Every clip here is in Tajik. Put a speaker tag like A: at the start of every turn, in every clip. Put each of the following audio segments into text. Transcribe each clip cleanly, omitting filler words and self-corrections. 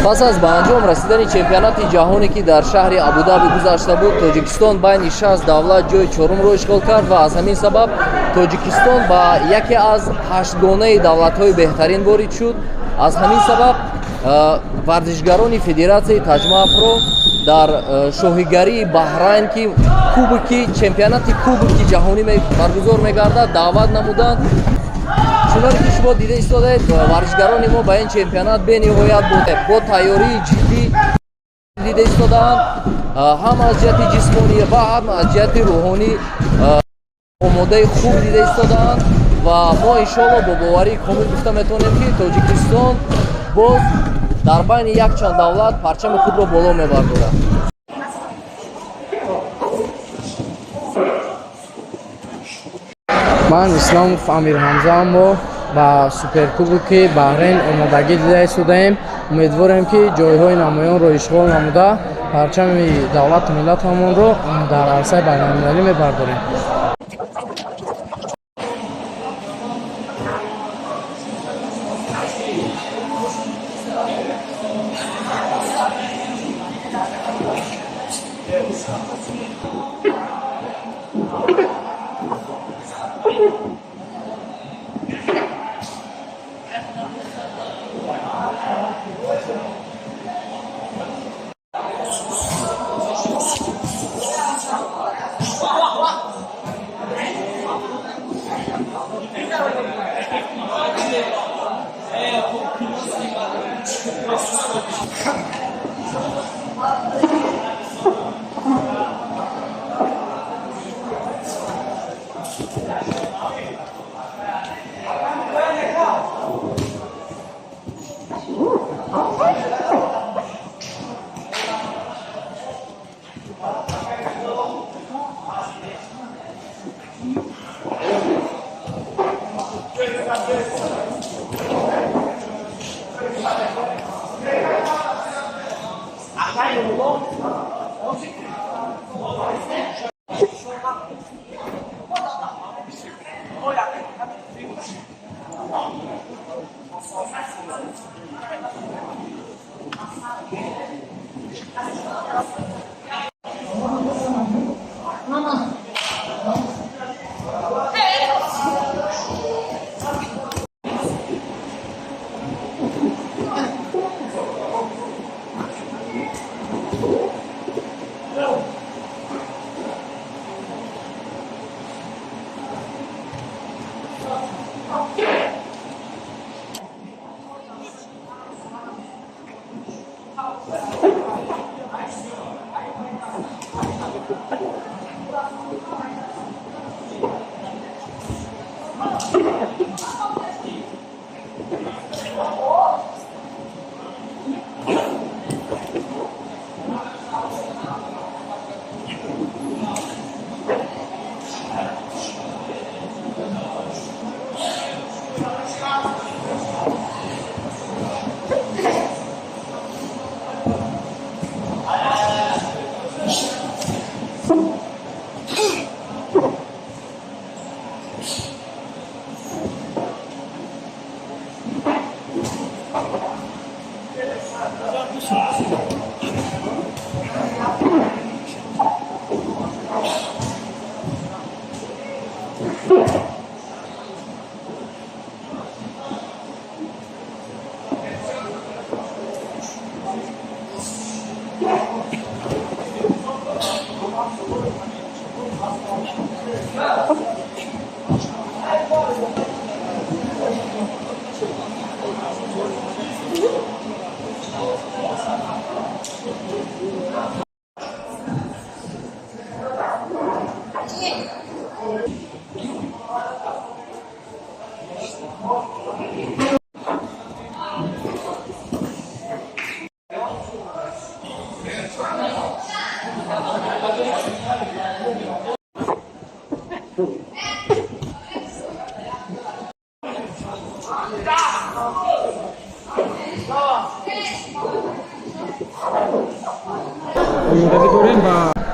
A: پس از به انجام رسیدن چمپیونات جهانی که در شهر ابوظبی گذشته بود، تاجیکستان بین 60 دولت جای چهارم را اشغال کرد و از همین سبب تاجیکستان به یکی از 8 گانه دولت‌های بهترین وارد شد. از همین سبب ورزشگران فدراسیای تجمع افرو در شوهیگری بحرین که کوبکی چمپیونات کوبکی جهانی برگزار می‌گردد دعوت نمودند. چنانکه که شما دیده ایستادید ورزشگران ما به این چمپیونات به‌نهایت با تیاری جدی دیده ایستادند، هم از جهت جسمانی و هم از جهت روحانی آماده خوب دیده ایستادند و ما انشاءالله با باوری کامل گفته میتونیم که تاجیکستان باز در بین یک چند دولت پرچم خود را بالا میبردارد.
B: من اسلام امیر حمزه ما با سوپرکوبک بحرین آمادگی دیده ایستادیم. امیدواریم که جایهای نمایان را اشغال نموده پرچم دولت ملت همون را در عرصه بین‌المللی میبرداریم.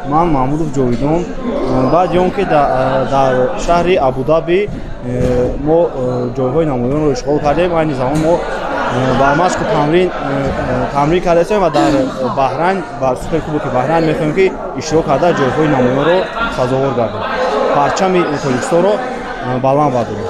C: من محمود جاویدان بعد جون که در شهر ابوظبی ما جایهای نمایان رو اشغال کردیم. این زمان ما ба машқу тамрин кардем ва дар баҳрайн бар суперкубоки баҳрайн мехоҳем ки иштирок карда ҷойҳои намоёнро сазовор гардем, парчами Тоҷикистонро баланд бардорем.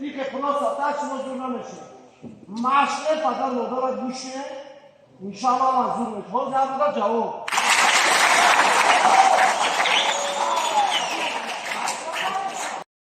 D: Dice prosa, taci mă jurnalește. Mașle, pada lodora dușe, inșala la zurme. Hoți a dat geau.